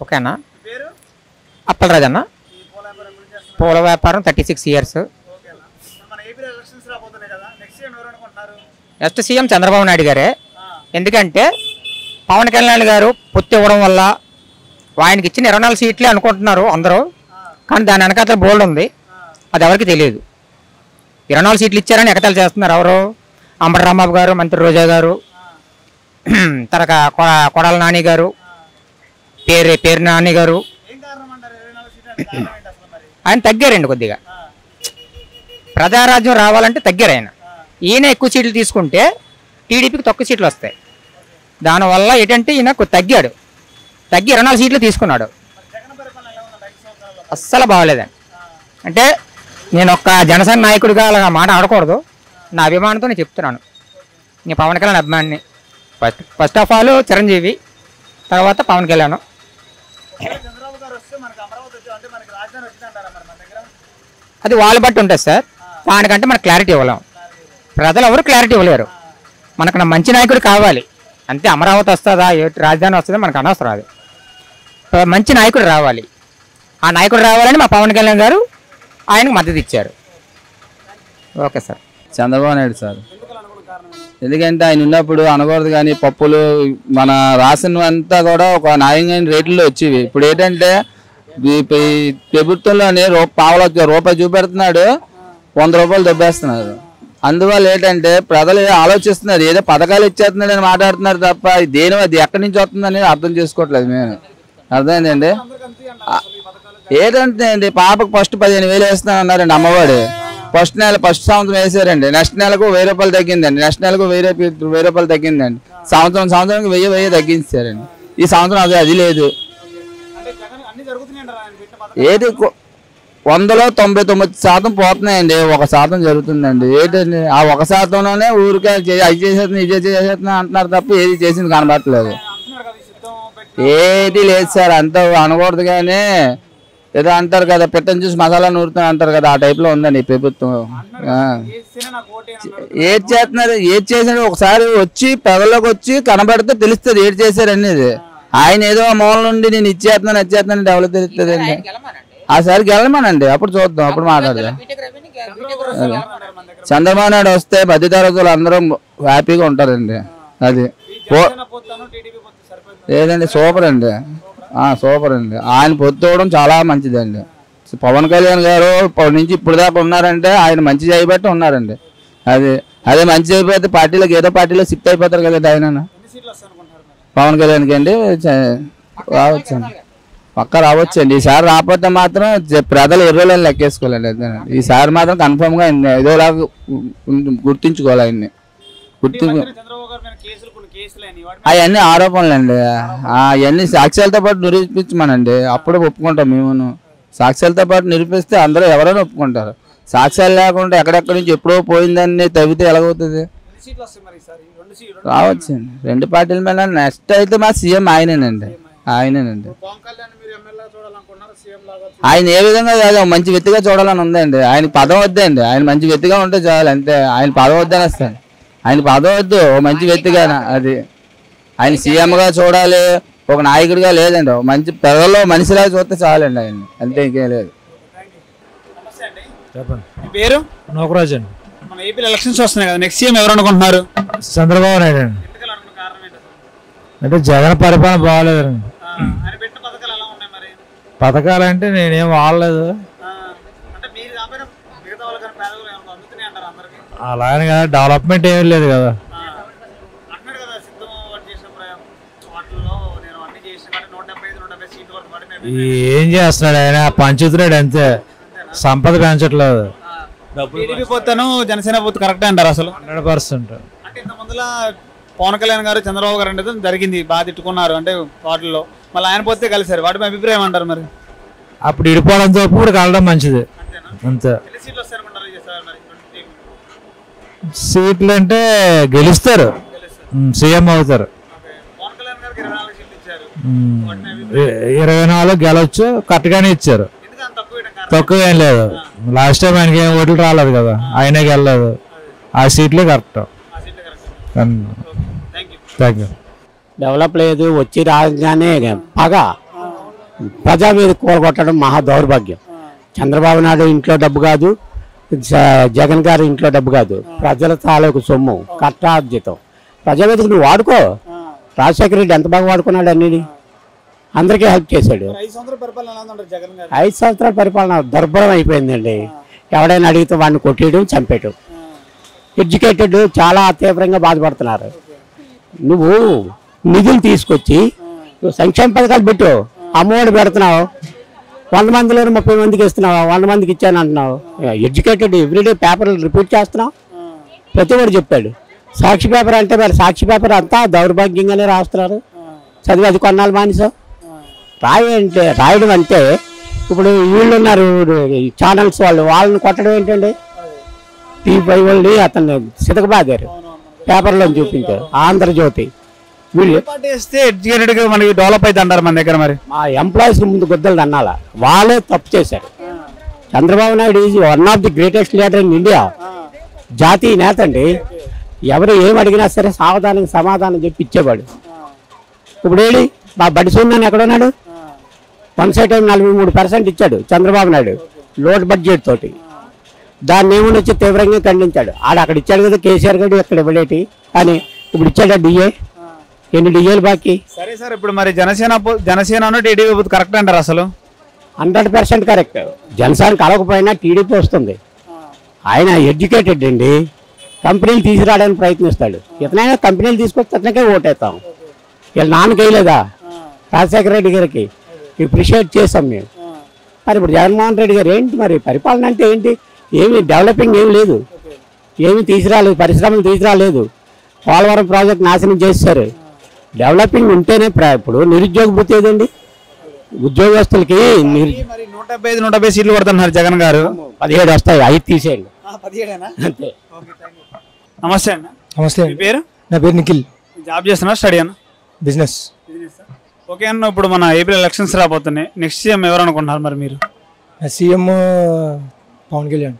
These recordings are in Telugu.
ఓకేనా? అప్పలరాజు అన్న, పూల వ్యాపారం 36 years. Next CM Chandrababu Naidu గారే. ఎందుకంటే పవన్ కళ్యాణ్ గారు పొత్తు ఇవ్వడం వల్ల ఆయనకి ఇచ్చిన 24 సీట్లే అనుకుంటున్నారు అందరూ, కానీ దాని వెనకాల బోల్డ్ ఉంది, అది ఎవరికి తెలియదు. 24 సీట్లు ఇచ్చారని ఎగతాలు చేస్తున్నారు ఎవరు? అంబటి రాంబాబు గారు, మంత్రి రోజా గారు, తర్వాత కొడాల నాని గారు, పేరు నాని గారు. ఆయన తగ్గారండి కొద్దిగా, ప్రజారాజ్యం రావాలంటే తగ్గారు ఆయన. ఈయన ఎక్కువ సీట్లు తీసుకుంటే టీడీపీకి తక్కువ సీట్లు వస్తాయి. దానివల్ల ఏంటంటే ఈయన తగ్గి 24 సీట్లు తీసుకున్నాడు. అస్సలు బాగోలేదండి. అంటే నేను ఒక జనసేన నాయకుడిగా అలా మాట ఆడకూడదు, నా అభిమానంతో నేను చెప్తున్నాను. నేను పవన్ కళ్యాణ్ అభిమానిని. ఫస్ట్ ఆఫ్ ఆల్ చిరంజీవి, తర్వాత పవన్ కళ్యాణ్. అది వాళ్ళ బట్టి ఉంటుంది సార్, దానికంటే మనకు క్లారిటీ ఇవ్వలేం. ప్రజలు ఎవరు క్లారిటీ ఇవ్వలేరు. మనకు మంచి నాయకుడు కావాలి అంతే. అమరావతి వస్తుందా, రాజధాని వస్తుందా మనకు అనవసరం. అది మంచి నాయకుడు రావాలి. ఆ నాయకుడు రావాలని మా పవన్ కళ్యాణ్ గారు ఆయనకు మద్దతు ఇచ్చారు. Okay sir. Chandrababu Naidu sir. ఎందుకంటే ఆయన ఉన్నప్పుడు అనకూడదు, కానీ పప్పులు మన రాసినవంతా కూడా ఒక న్యాయమైన రేట్లలో వచ్చేవి. ఇప్పుడు ఏంటంటే ప్రభుత్వంలోనే రూపాయి చూపెడుతున్నాడు, 100 రూపాయలు దెబ్బేస్తున్నారు. అందువల్ల ఏంటంటే ప్రజలు ఆలోచిస్తున్నారు, ఏదో పథకాలు ఇచ్చేస్తున్నాడు అని మాట్లాడుతున్నారు తప్ప దేని అది ఎక్కడి నుంచి వస్తుందని అర్థం చేసుకోవట్లేదు. మేము అర్థమైందండి. ఏంటంటే అండి, పాపకు ఫస్ట్ 15,000 వేస్తున్నాను అన్నారండి అమ్మవాడు. ఫస్ట్ సంవత్సరం వేసారండి, నెక్స్ట్ నెలకు 1000 రూపాయలు తగ్గిందండి, నెక్స్ట్ నెలకు 1000 రూపాయలు తగ్గిందండి, సంవత్సరానికి 1000 తగ్గించారండి. ఈ సంవత్సరం అది లేదు. ఏది 100లో 99% పోతున్నాయండి, 1% జరుగుతుందండి. ఏంటండి ఆ 1%లోనే ఊరికే అది చేసేస్తున్నా ఇది చేసేస్తున్నా అంటున్నారు తప్ప ఏది చేసింది కనబడట్లేదు. ఏది లేదు సార్. అంత అనకూడదు, కానీ ఏదో అంటారు కదా, పెట్టని చూసి మసాలా నూరుతున్నా అంటారు కదా, ఆ టైప్ లో ఉందండి ఈ ప్రభుత్వం. ఏది చేస్తున్నారు, ఏది చేసినా ఒకసారి వచ్చి ప్రజల్లోకి వచ్చి కనబడితే తెలుస్తుంది ఏది చేశారు అనేది. ఆయన ఏదో మూల నుండి నేను ఇచ్చేస్తున్నాను ఎవరికి తెలుస్తుంది అండి. ఆ సారికి వెళ్ళమనండి, అప్పుడు చూద్దాం, అప్పుడు మాట్లాడదాం. చంద్రబాబు నాయుడు వస్తే మధ్యతరగతులు అందరూ హ్యాపీగా ఉంటారండి. అది లేదండి, సూపర్ అండి, సూపర్ అండి. ఆయన పొత్తుకోవడం చాలా మంచిదండి. పవన్ కళ్యాణ్ గారు ఇప్పటి నుంచి ఇప్పుడు దాకా ఉన్నారంటే ఆయన మంచి చేయబట్టి ఉన్నారండి. అదే మంచి చేయబోతే పార్టీలోకి ఏదో పార్టీలో షిఫ్ట్ అయిపోతారు కదండి ఆయన. పవన్ కళ్యాణ్కి అండి రావచ్చండి, పక్క రావచ్చండి. ఈసారి రాకపోతే మాత్రం ప్రజలు ఎర్రలని లెక్కేసుకోవాలండి. ఈసారి మాత్రం కన్ఫర్మ్ గా ఏదోలాగా గుర్తించుకోవాలి ఆయన్ని. అవన్నీ ఆరోపణలండి, అవన్నీ సాక్ష్యాలతో పాటు నిరూపించమనండి, అప్పుడు ఒప్పుకుంటాం మేము. సాక్ష్యాలతో పాటు నిరూపిస్తే అందరూ ఎవరైనా ఒప్పుకుంటారు. సాక్ష్యాలు లేకుండా ఎక్కడెక్కడి నుంచి ఎప్పుడో పోయిందని తవ్వితే ఎలాగవుతుంది? రావచ్చండి 2 పార్టీల మీద. నెక్స్ట్ అయితే మా సీఎం ఆయనేనండి. ఆయన ఏ విధంగా కాదు, మంచి వ్యక్తిగా చూడాలని ఉందండి. ఆయన పదం వద్దండి, ఆయన మంచి వ్యక్తిగా ఉంటే చాలు అంతే. ఆయన పదం వద్దని వస్తాను, ఆయన పదం వద్దు, మంచి వ్యక్తిగా. అది ఆయన సీఎంగా చూడాలి, ఒక నాయకుడిగా లేదండి, మంచి ప్రజల్లో మనిషిలా చూస్తే చాలండి ఆయన, అంతే, ఇంకేం లేదు. పేరు నోకరాజు అండి. మన ఏపీలో ఎలక్షన్స్ వస్తున్నాయి కదా, నెక్స్ట్ సీఎం ఎవరు అనుకుంటున్నారు? చంద్రబాబు నాయుడు అండి. అంటే జగన్ పరిపాలన బాగాలేదండి. పథకాలు అంటే నేనేం వాడలేదు, అలాగే కదా, డెవలప్మెంట్ ఏమీ లేదు కదా. ఏం చేస్తున్నాడు ఆయన? పంచుతున్నాడు అంతే, సంపద పెంచట్లేదు. జనసేన పొత్తు కరెక్ట్ అంటారు అసలు? 100%. అంటే ఇంత ముందులా పవన్ కళ్యాణ్ గారు చంద్రబాబు గారు అంటే జరిగింది, బాగా తిట్టుకున్నారు అంటే వాటిల్లో, మళ్ళీ ఆయన పోతే కలిసారు. వాటి మీ అభిప్రాయం అంటారు మరి? అప్పుడు ఇడిపోవడంతో ఇప్పుడు కలడం మంచిది అంతే. సీట్లు అంటే గెలుస్తారు, సీఎం అవుతారు. 24 గెలవచ్చు, కరెక్ట్గానే ఇచ్చారు, తక్కువ ఏం లేదు. లాస్ట్ టైం ఆయనకి ఏం ఓట్లు రాలేదు కదా, ఆయనే గెలలేదు. ఆ సీట్లే కరెక్ట్. Thank you. డెవలప్ లేదు, వచ్చి రాగానే పగ ప్రజావేదిక కూలగొట్టడం మహా దౌర్భాగ్యం. చంద్రబాబు నాయుడు ఇంట్లో డబ్బు కాదు, జగన్ గారి ఇంట్లో డబ్బు కాదు, ప్రజల తాలూకు సొమ్ము కష్టార్జితం. ప్రజావేదిక నువ్వు వాడుకో. రాజశేఖర రెడ్డి ఎంత బాగా వాడుకున్నాడు, అన్ని అందరికీ హెల్ప్ చేశాడు. 5 సంవత్సరాల పరిపాలన దుర్భరం అయిపోయిందండి. ఎవడైనా అడిగితే వాడిని కొట్టేయడం, చంపేయడం. ఎడ్యుకేటెడ్ చాలా తీవ్రంగా బాధపడుతున్నారు. నువ్వు నిధులు తీసుకొచ్చి సంక్షేమ పథకాలు పెట్టు, అమ్మఒడి పెడుతున్నావు, 100 మందిలో 30 మందికి ఇస్తున్నావు, 100 మందికి ఇచ్చాను అంటున్నావు. ఎడ్యుకేటెడ్ ఎవ్రీడే పేపర్లు రిపీట్ చేస్తున్నావు. ప్రతి ఒక్కరు చెప్పాడు. సాక్షి పేపర్ అంటే మరి సాక్షి పేపర్ అంతా దౌర్భాగ్యంగానే రాస్తున్నారు. చదివి అది కొన్నాళ్ళు మానేసావు. రాయడం అంటే ఇప్పుడు వీళ్ళు ఉన్నారు ఛానల్స్ వాళ్ళని కొట్టడం ఏంటండి? టీవీ వాళ్ళు అతన్ని సితకబాదారు, పేపర్లో చూపించారు. ఆంధ్రజ్యోతి వీళ్ళు ఎడ్యుకేటెడ్ మనకి డెవలప్ అయితే అంటారు మన దగ్గర. మరి మా ఎంప్లాయీస్ ముందు గుద్దలు అన్నాల, వాళ్ళే తప్పు చేశారు. Chandrababu Naidu is 1 of the greatest leader in India. జాతీయ నేత అండి. ఎవరు ఏం అడిగినా సరే సావధానం సమాధానం చెప్పి ఇచ్చేవాడు. ఇప్పుడు ఏడి మా బడి సూర్యని ఎక్కడున్నాడు? 1 సైడ్ 43% ఇచ్చాడు చంద్రబాబు నాయుడు లోడ్ బడ్జెట్ తోటి. దాన్ని ఏమని వచ్చి తీవ్రంగా ఖండించాడు. అక్కడ ఇచ్చాడు కదా కేసీఆర్ గారు, ఇక్కడ ఇవ్వడేటి అని. ఇప్పుడు ఇచ్చాడా డిఏ? ఎన్ని డిఏలు బాకీ? సరే సార్, ఇప్పుడు మరి జనసేన టీడీపీ కరెక్ట్ అంటారు? అసలు 100% కరెక్ట్. జనసేన కలవకపోయినా టీడీపీ వస్తుంది. ఆయన ఎడ్యుకేటెడ్ అండి. కంపెనీలు తీసుకురావడానికి ప్రయత్నిస్తాడు. ఇతనైనా కంపెనీలు తీసుకొచ్చి అతనికే ఓటేస్తాం. వీళ్ళ నాన్నకి వేయలేదా? రాజశేఖర రెడ్డి గారికి అప్రిషియేట్ చేసాం మేము. మరి ఇప్పుడు జగన్మోహన్ రెడ్డి గారు ఏంటి మరి పరిపాలన అంటే ఏంటి? ఏమి డెవలపింగ్ ఏమి లేదు, ఏమి తీసుకురాలేదు, పరిశ్రమలు తీసుకురాలేదు. పోలవరం ప్రాజెక్ట్ నాశనం చేశారు. డెవలపింగ్ ఉంటేనే ఇప్పుడు నిరుద్యోగ భృతి ఏదండి? ఉద్యోగస్తులకి 175 సీట్లు కొడుతున్నారు జగన్ గారు. 17 వస్తాయి, 5 తీసేయండి అంతే. నమస్తే అన్న. నమస్తే. మీ పేరు? నా పేరు నిఖిల్. జాబ్ చేస్తున్నా, స్టడీ అన్న? బిజినెస్. ఓకే అన్న, ఇప్పుడు మన ఏపీలో ఎలక్షన్స్ రాబోతున్నాయి. నెక్స్ట్ సీఎం ఎవరు అనుకుంటున్నారు మరి మీరు? సీఎం పవన్ కళ్యాణ్.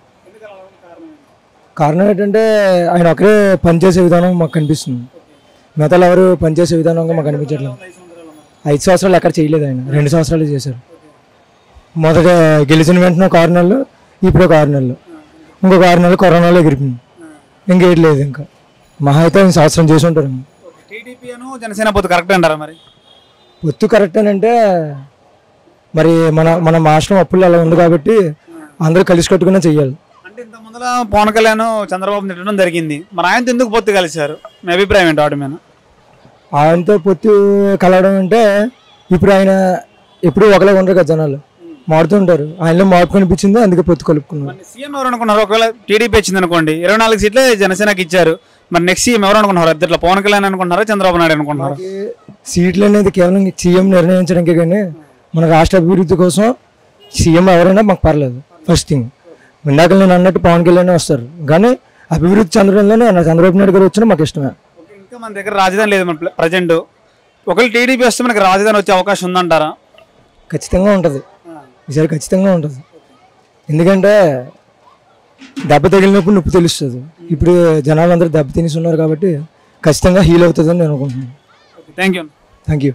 కారణం ఏంటంటే ఆయన ఒకరే పనిచేసే విధానం మాకు కనిపిస్తుంది. మిగతా ఎవరు పనిచేసే విధానంగా మాకు కనిపించట్లేదు. 5 సంవత్సరాలు ఎక్కడ చేయలేదు ఆయన, 2 సంవత్సరాలు చేశారు. మొదట గెలిచిన వెంటనే 6 నెలలు, ఇప్పుడు 6 నెలలు, ఇంకొక 6 నెలలు కరోనాలో ఎగిరిపోయింది. ఇంకేం లేదు. ఇంకా మహా అయితే 1 సంవత్సరం చేసి ఉంటారు. టీడీపీ జనసేన పొత్తు కరెక్ట్ అంటారా మరి? పొత్తు కరెక్ట్ అని అంటే మరి మన రాష్ట్రం అప్పులు అలా ఉంది కాబట్టి అందరూ కలిసి కట్టుకునే చెయ్యాలి. అంటే ఇంత ముందులో పవన్ కళ్యాణ్ చంద్రబాబు తిట్టడం జరిగింది. మరి ఆయనతో ఎందుకు పొత్తు కలిశారు? మీ అభిప్రాయం ఏంటి వాటి మీద? ఆయనతో పొత్తు కలవడం అంటే ఇప్పుడు ఆయన ఎప్పుడు ఒకలా ఉండరు కదా, జనాలు మారుతుంటారు. ఆయనలో మార్పు కనిపించింది, అందుకే పొత్తు కలుపుకున్నారు. సీఎం ఎవరు అనుకున్నారు? ఒకవేళ టీడీపీ వచ్చింది అనుకోండి, 24 సీట్లే జనసేనకి ఇచ్చారు. మరి నెక్స్ట్ సీఎం ఎవరు అనుకున్నారు? ఇద్దరు పవన్ కళ్యాణ్ అనుకుంటున్నారా, చంద్రబాబు నాయుడు అనుకుంటున్నారా? సీట్లు అనేది కేవలం సీఎం నిర్ణయించడానికి కానీ మన రాష్ట్ర అభివృద్ధి కోసం సీఎం ఎవరైనా మాకు పర్లేదు. ఫస్ట్ థింగ్, ఇందాక నేను అన్నట్టు పవన్ కళ్యాణ్ వస్తారు, కానీ అభివృద్ధి చెందడంలోనే చంద్రబాబు నాయుడు గారు వచ్చినా మాకు ఇష్టమే. ఇంకా మన దగ్గర రాజధాని లేదు మన ప్రజెంట్. ఒకవేళ టీడీపీ వస్తే మనకి రాజధాని వచ్చే అవకాశం ఉందంటారా? ఖచ్చితంగా ఉంటుంది. ఈసారి ఖచ్చితంగా ఉంటుంది. ఎందుకంటే దెబ్బ తగిలినప్పుడు నొప్పి తెలుస్తుంది. ఇప్పుడు జనాలు అందరూ దెబ్బ తినేసి ఉన్నారు కాబట్టి ఖచ్చితంగా హీల్ అవుతుందని నేను అనుకుంటున్నాను. Thank you. Thank you.